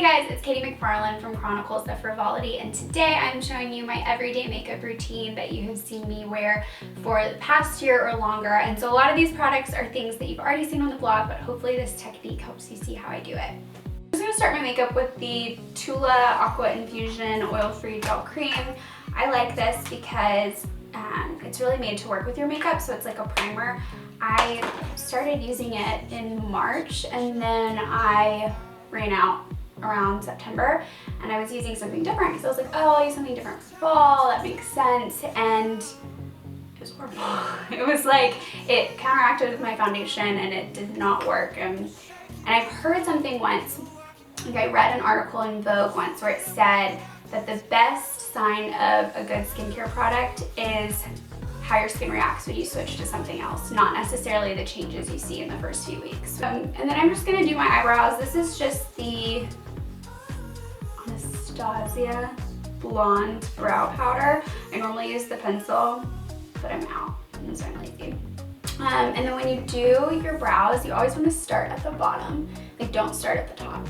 Hey guys, it's Katie McFarland from Chronicles of Frivolity, and today I'm showing you my everyday makeup routine that you have seen me wear for the past year or longer. And so a lot of these products are things that you've already seen on the blog, but hopefully this technique helps you see how I do it. I'm just going to start my makeup with the Tula Aqua Infusion Oil-Free Gel Cream. I like this because it's really made to work with your makeup, so it's like a primer. I started using it in March and then I ran out around September, and I was using something different because I was like, oh, I'll use something different for fall, that makes sense, and it was horrible. It was like, it counteracted with my foundation and it did not work. And I've heard something once, like I read an article in Vogue once where it said that the best sign of a good skincare product is how your skin reacts when you switch to something else, not necessarily the changes you see in the first few weeks. And then I'm just gonna do my eyebrows. This is just the Anastasia Blonde Brow Powder. I normally use the pencil, but I'm out, and so I'm lazy. And then when you do your brows, you always want to start at the bottom. Like, don't start at the top.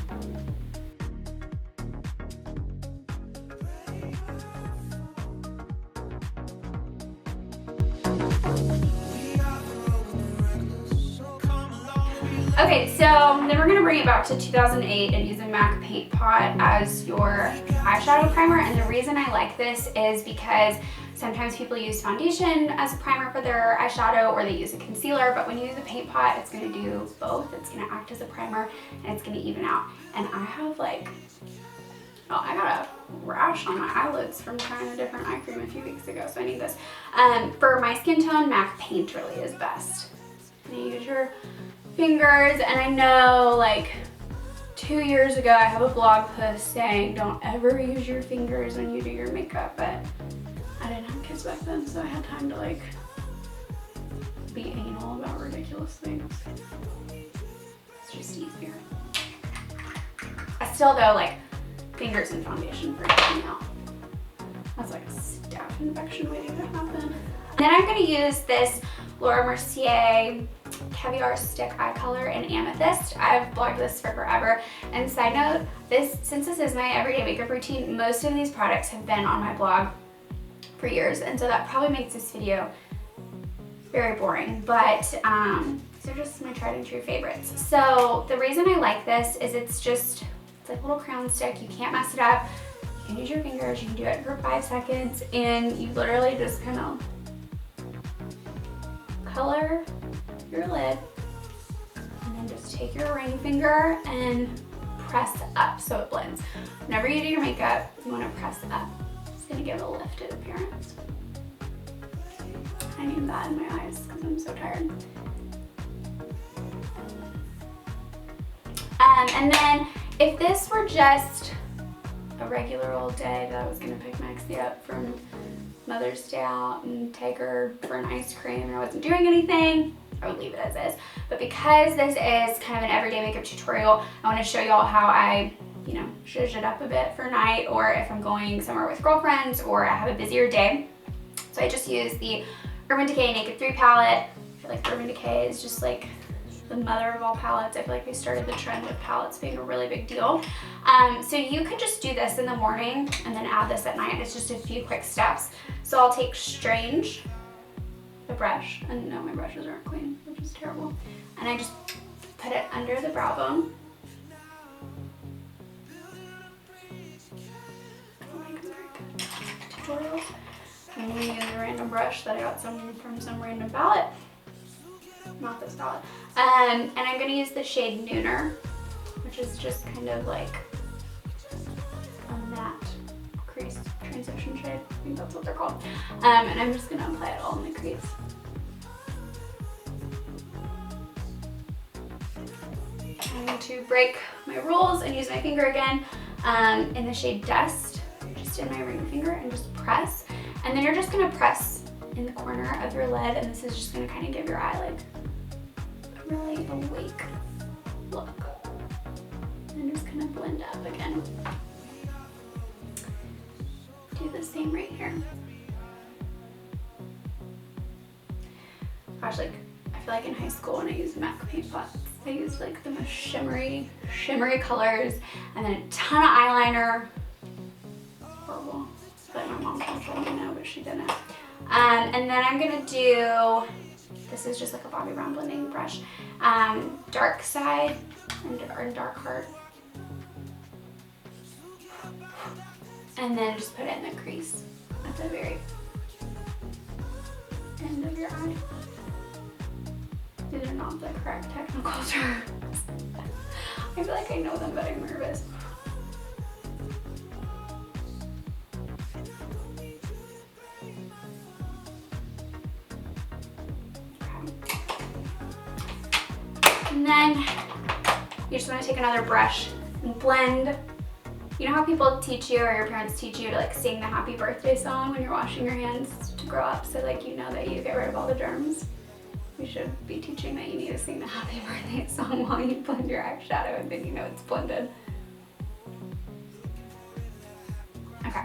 Okay, so then we're gonna bring it back to 2008 and use a MAC paint pot as your eyeshadow primer. And the reason I like this is because sometimes people use foundation as a primer for their eyeshadow, or they use a concealer, but when you use a paint pot, it's gonna do both. It's gonna act as a primer and it's gonna even out. And I have like, oh, I got a rash on my eyelids from trying a different eye cream a few weeks ago, so I need this. For my skin tone, MAC paint really is best. And you use your fingers, and I know like 2 years ago I have a blog post saying don't ever use your fingers when you do your makeup, but I didn't have kids back then, so I had time to like be anal about ridiculous things. It's just easier. I still though, like, fingers and foundation freak me out. That's like a staph infection waiting to happen. And then I'm gonna use this Laura Mercier Caviar Stick Eye Color in Amethyst. I've blogged this for forever. And side note, since this is my everyday makeup routine, most of these products have been on my blog for years, and so that probably makes this video very boring, but these are just my tried and true favorites. So the reason I like this is it's like a little crown stick. You can't mess it up. You can use your fingers, you can do it for 5 seconds, and you literally just kind of color your lid, and then just take your ring finger and press up so it blends. Whenever you do your makeup, you want to press up. It's going to give a lifted appearance. I need that in my eyes because I'm so tired. And then if this were just a regular old day that I was going to pick Maxie up from Mother's Day out and take her for an ice cream and I wasn't doing anything, I would leave it as is. But because this is kind of an everyday makeup tutorial, I want to show y'all how I, zhuzh it up a bit for night, or if I'm going somewhere with girlfriends or I have a busier day. So I just use the Urban Decay Naked 3 palette. I feel like Urban Decay is just like the mother of all palettes. I feel like they started the trend of palettes being a really big deal. So you could just do this in the morning and then add this at night. It's just a few quick steps. So I'll take Strange, the brush, and no, my brushes aren't clean, which is terrible. And I just put it under the brow bone. Tutorials. I'm going to use a random brush that I got from some random palette. Not this palette. And I'm going to use the shade Nooner, which is just kind of like a matte crease transition shade. I think that's what they're called. And I'm just going to apply it all in the crease. I'm going to break my rules and use my finger again in the shade Dust, just in my ring finger, and just press. And then you're just going to press in the corner of your lid, and this is just going to kind of give your eye like a really awake look. And just kind of blend up again. Do the same right here. Gosh, like, I feel like in high school when I used MAC paint pots, I used like the most shimmery colors, and then a ton of eyeliner. Horrible. But my mom told me no, but she didn't. And then I'm gonna do, this is just like a Bobbi Brown blending brush, dark side and dark heart. And then just put it in the crease at the very end of your eye. These are not the correct technical terms. I feel like I know them, but I'm nervous. Okay. And then you just want to take another brush and blend. You know how people teach you, or your parents teach you, to like sing the happy birthday song when you're washing your hands to grow up, so like you know that you get rid of all the germs? You should be teaching that you need to sing the happy birthday song while you blend your eyeshadow, and then you know it's blended. Okay.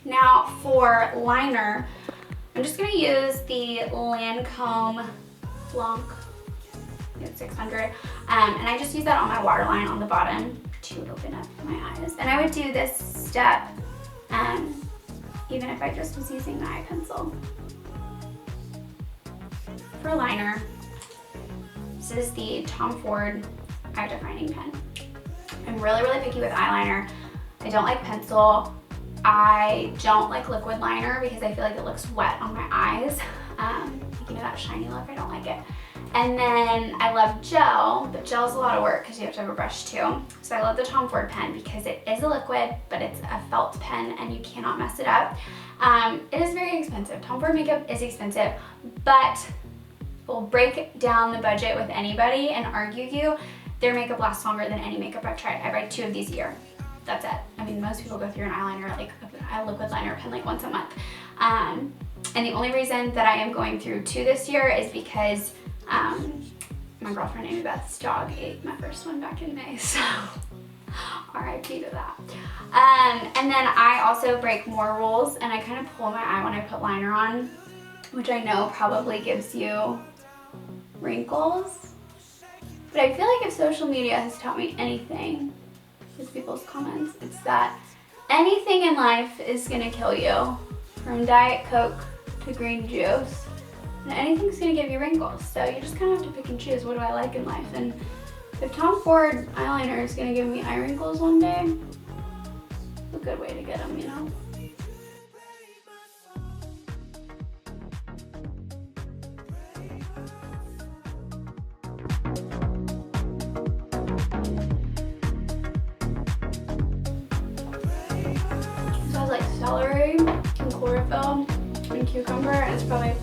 Now for liner, I'm just gonna use the Lancome Blanc, it's 600, and I just use that on my waterline on the bottom to open up my eyes. And I would do this step even if I just was using the eye pencil. For liner, this is the Tom Ford Eye Defining Pen. I'm really picky with eyeliner. I don't like pencil. I don't like liquid liner because I feel like it looks wet on my eyes. You know, that shiny look, I don't like it. And then I love gel, but gel's a lot of work because you have to have a brush too. So I love the Tom Ford pen because it is a liquid, but it's a felt pen and you cannot mess it up. It is very expensive. Tom Ford makeup is expensive, but will break down the budget with anybody and argue you. Their makeup lasts longer than any makeup I've tried. I buy 2 of these a year. That's it. I mean, most people go through an eyeliner, like a liquid liner pen, like once a month. And the only reason that I am going through 2 this year is because my girlfriend Amy Beth's dog ate my first one back in May, so RIP to that. And then I also break more rules, and I kind of pull my eye when I put liner on, which I know probably gives you wrinkles. But I feel like if social media has taught me anything with people's comments, it's that anything in life is gonna kill you, from Diet Coke to green juice. And anything's gonna give you wrinkles, so you just kind of have to pick and choose, what do I like in life? And if Tom Ford eyeliner is gonna give me eye wrinkles one day, it's a good way to get them, you know? So I was like celery and chlorophyll and cucumber, and it's probably,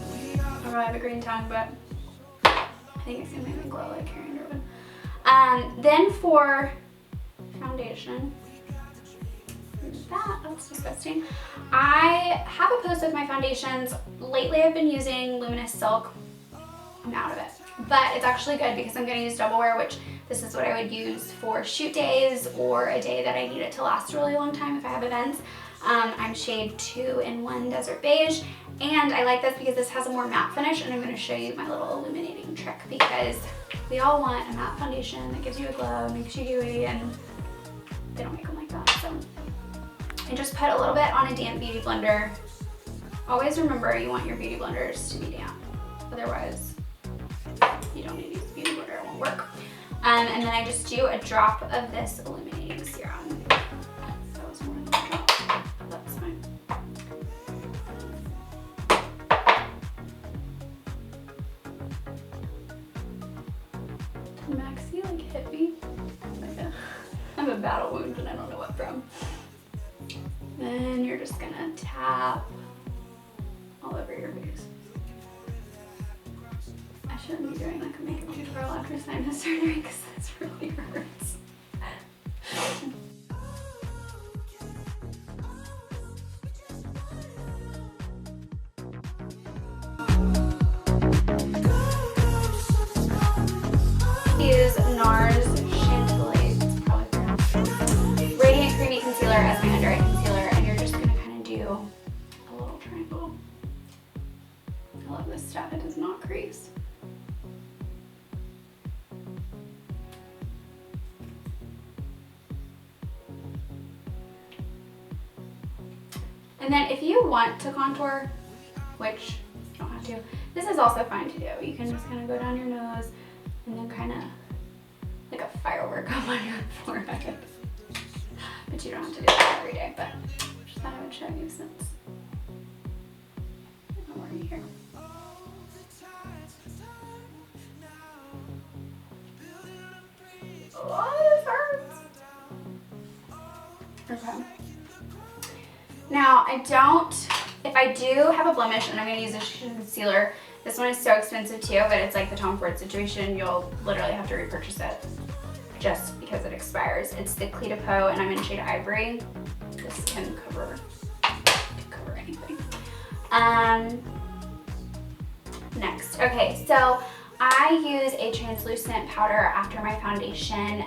I have a green tongue, but I think it's gonna make me glow like Carrie Underwood. Then for foundation, that's disgusting. I have a post with my foundations. Lately I've been using Luminous Silk. I'm out of it, but it's actually good because I'm gonna use double wear, which this is what I would use for shoot days or a day that I need it to last a really long time if I have events. I'm shade 2-in-1 Desert Beige, and I like this because this has a more matte finish, and I'm going to show you my little illuminating trick because we all want a matte foundation that gives you a glow, makes you dewy, and they don't make them like that. So I just put a little bit on a damp beauty blender. Always remember, you want your beauty blenders to be damp, otherwise you don't need to use a beauty blender, it won't work. And then I just do a drop of this illuminating serum. That was more than a drop. That's fine. Did Maxie like hit me? I have a battle wound and I don't know what from. Then you're just gonna tap all over your face. I shouldn't be doing like a makeup tutorial after sinus surgery because this really hurts. Use NARS Chantilly, it's probably pronounced, Radiant Creamy Concealer as my under eye concealer, and you're just gonna kind of do a little triangle. I love this stuff, it does not crease. And then if you want to contour, which you don't have to, this is also fine to do. You can just kind of go down your nose and then kind of like a firework up on your forehead. But you don't have to do that every day, but just thought I would show you since I'm already here. Oh, this hurts. Okay. Now, if I do have a blemish and I'm gonna use a concealer, this one is so expensive too, but it's like the Tom Ford situation. You'll literally have to repurchase it just because it expires. It's the Clé de Peau and I'm in shade Ivory. This can cover anything. Next, okay, so I use a translucent powder after my foundation.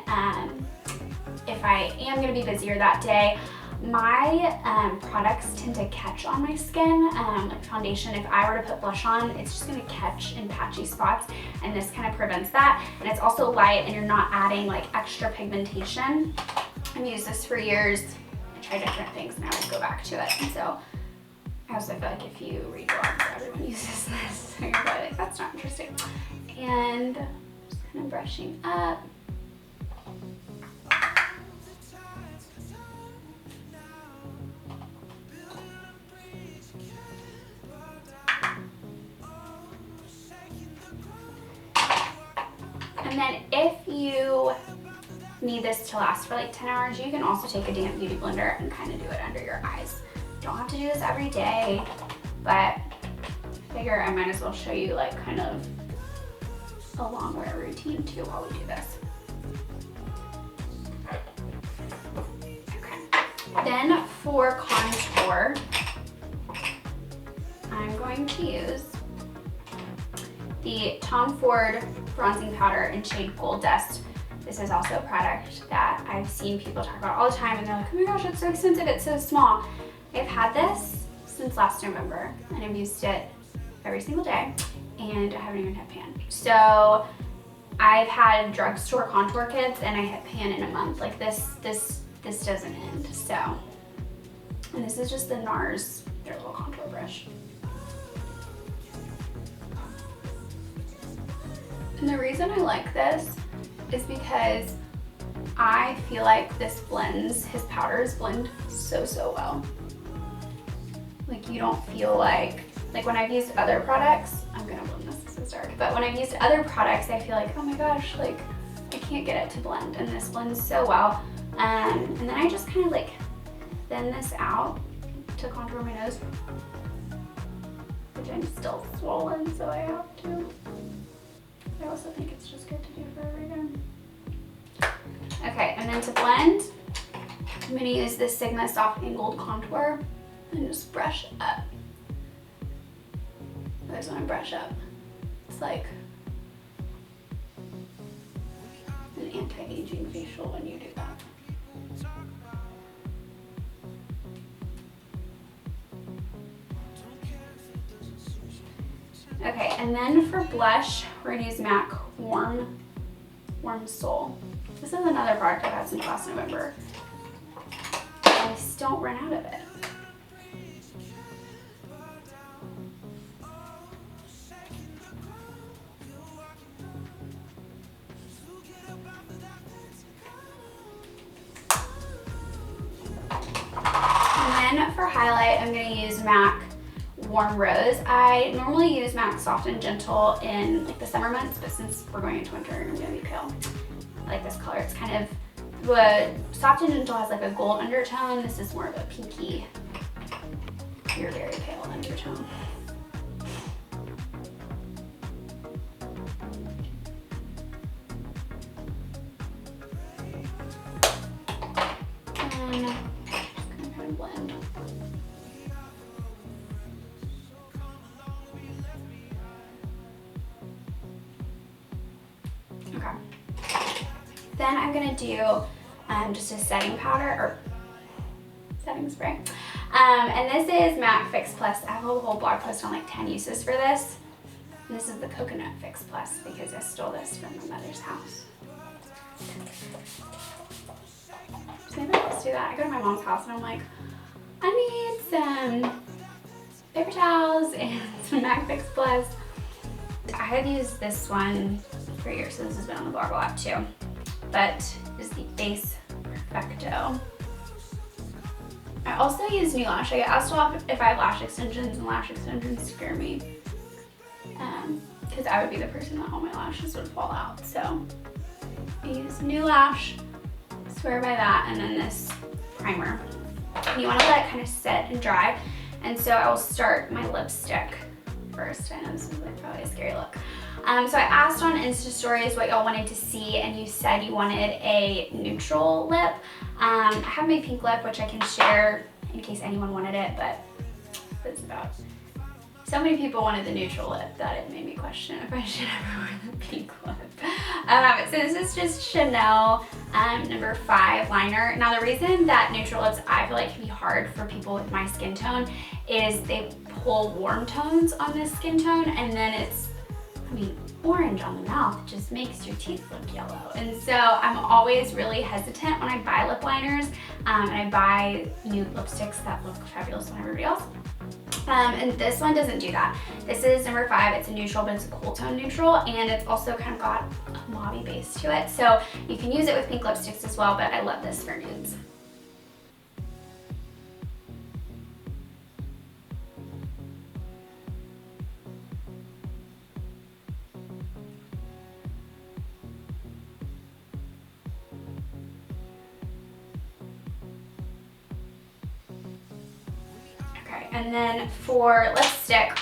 If I am gonna be busier that day, my products tend to catch on my skin, like foundation. If I were to put blush on, it's just gonna catch in patchy spots, and this kind of prevents that. And it's also light, and you're not adding like extra pigmentation. I've used this for years. I try different things, and I always go back to it. And so I also feel like if you read blogs, everyone uses this, so you're like, that's not interesting. And just kind of brushing up. And then if you need this to last for like 10 hours, you can also take a damp beauty blender and kind of do it under your eyes. You don't have to do this every day, but I figure I might as well show you like kind of a long wear routine too while we do this. Okay. Then for contour, I'm going to use the Tom Ford bronzing powder in shade Gold Dust. This is also a product that I've seen people talk about all the time, and they're like, oh my gosh, it's so expensive, it's so small. I've had this since last November, and I've used it every single day, and I haven't even hit pan. So I've had drugstore contour kits, and I hit pan in a month. Like this doesn't end. So, and this is just the NARS, their little contour brush. And the reason I like this is because I feel like this blends, his powders blend so well. Like you don't feel like when I've used other products, I'm gonna blend this is dark, but when I've used other products, I feel like, oh my gosh, like I can't get it to blend, and this blends so well. And then I just kind of like thin this out to contour my nose, which I'm still swollen, so I have to. I also think it's just good to do for every day. Okay, and then to blend, I'm gonna use this Sigma Soft Angled Contour and just brush up. That's when I brush up. It's like an anti-aging facial when you do that. Okay, and then for blush, we're gonna use MAC Warm Soul. This is another product I've had since last November. I just don't run out of it. And then for highlight, I'm gonna use MAC Warm Rose. I normally use MAC Soft and Gentle in like the summer months, but since we're going into winter and I'm gonna be pale, I like this color. It's kind of, what Soft and Gentle has like a gold undertone. This is more of a pinky, you're very pale undertone. And just gonna kind of blend. Then I'm gonna do just a setting powder or setting spray. And this is Matte Fix Plus. I have a whole blog post on like 10 uses for this. And this is the Coconut Fix Plus because I stole this from my mother's house. Does anybody else do that? I go to my mom's house and I'm like, I need some paper towels and some MAC Fix Plus. I have used this one for years, so this has been on the blog a lot too. But it's the Face Perfecto. I also use New Lash. I get asked a lot if I have lash extensions, and lash extensions scare me. Because I would be the person that all my lashes would fall out. So I use New Lash, swear by that, and then this primer. And you want to let it kind of set and dry. And so I will start my lipstick first. I know this is like probably a scary look. So I asked on Insta stories what y'all wanted to see, and you said you wanted a neutral lip. I have my pink lip, which I can share in case anyone wanted it, but it's about, so many people wanted the neutral lip that it made me question if I should ever wear the pink lip. So this is just Chanel number 5 liner. Now the reason that neutral lips I feel like can be hard for people with my skin tone is they pull warm tones on this skin tone, and then it's, I mean, orange on the mouth just makes your teeth look yellow. And so I'm always really hesitant when I buy lip liners and I buy nude lipsticks that look fabulous on everybody else. And this one doesn't do that. This is number 5. It's a neutral, but it's a cool tone neutral, and it's also kind of got a mauvey base to it. So you can use it with pink lipsticks as well, but I love this for nudes. And then for lipstick,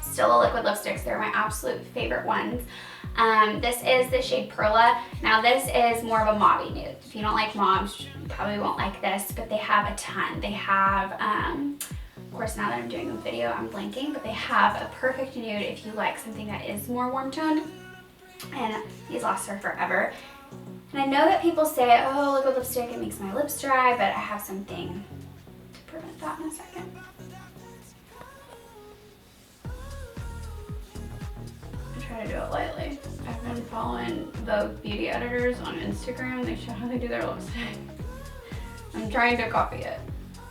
still the liquid lipsticks, they're my absolute favorite ones. This is the shade Perla. Now this is more of a mauve nude. If you don't like mauves, you probably won't like this, but they have a ton. They have, of course now that I'm doing a video, I'm blanking, but they have a perfect nude if you like something that is more warm toned. And these last her forever. And I know that people say, oh, liquid lipstick, it makes my lips dry, but I have something to prevent that in a second. Try to do it lightly. I've been following Vogue beauty editors on Instagram. They show how they do their lipstick. I'm trying to copy it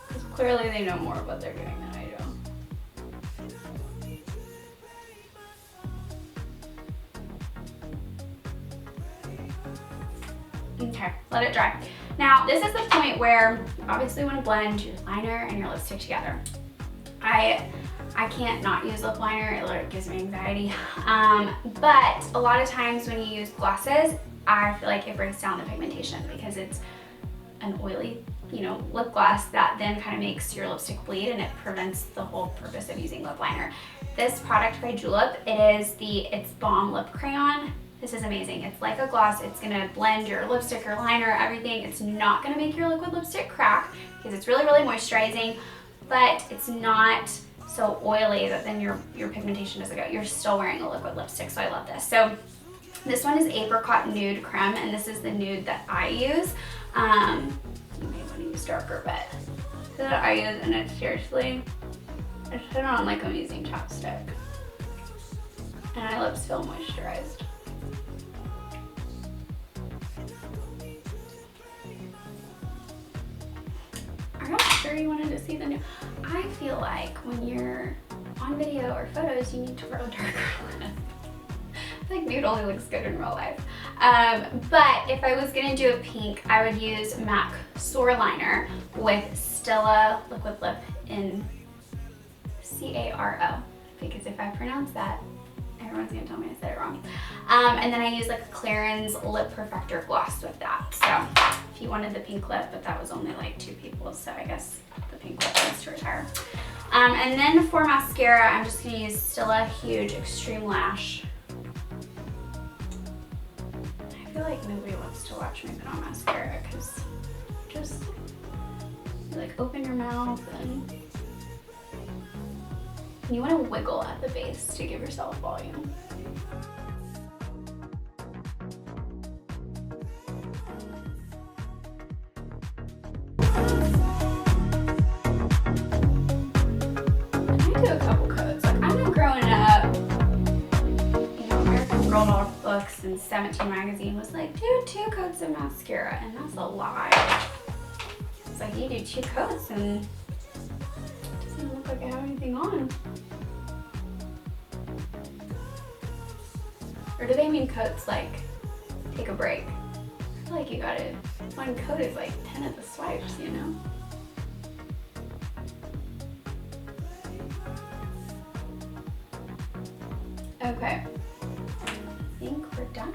because clearly they know more of what they're doing than I do. Okay, let it dry. Now this is the point where you obviously want to blend your liner and your lipstick together. I can't not use lip liner, it literally gives me anxiety. But a lot of times when you use glosses, I feel like it breaks down the pigmentation because it's an oily, lip gloss that then kind of makes your lipstick bleed, and it prevents the whole purpose of using lip liner. This product by Julep, it's Balm Lip Crayon. This is amazing. It's like a gloss. It's gonna blend your lipstick, your liner, everything. It's not gonna make your liquid lipstick crack because it's really, really moisturizing, but it's not so oily that then your pigmentation doesn't go. You're still wearing a liquid lipstick, so I love this. So this one is Apricot Nude Creme, and this is the nude that I use. You may want to use darker, but this is what I use, and it's seriously, I put it on like I'm using chapstick. And my lips feel moisturized. I'm not sure you wanted to see the new. I feel like when you're on video or photos, you need to wear a darker lip. I feel like nude only looks good in real life. But if I was gonna do a pink, I would use MAC Soar Liner with Stella Liquid Lip in Caro, because if I pronounce that, everyone's gonna tell me I said it wrong. And then I use like a Clarins Lip Perfector gloss with that. So if you wanted the pink lip, but that was only like 2 people, so I guess the pink lip needs to retire. And then for mascara, I'm just gonna use Stella Huge Extreme Lash. I feel like nobody wants to watch me put on mascara because just you like open your mouth and you want to wiggle at the base to give yourself volume. I do a couple coats. Like I know growing up, American Girl Doll books and 17 magazine was like, do 2 coats of mascara, and that's a lie. It's like you do 2 coats and like I have anything on. Or do they mean coats like take a break? I feel like you gotta, one coat is like 10 of the swipes, you know? Okay, I think we're done.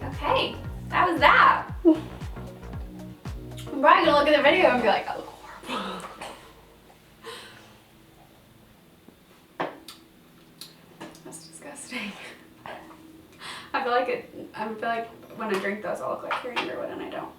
Okay, that was that. I'm probably gonna look at the video and be like, I look horrible. That's disgusting. I feel like when I drink those, I'll look like Carrie Underwood, and I don't.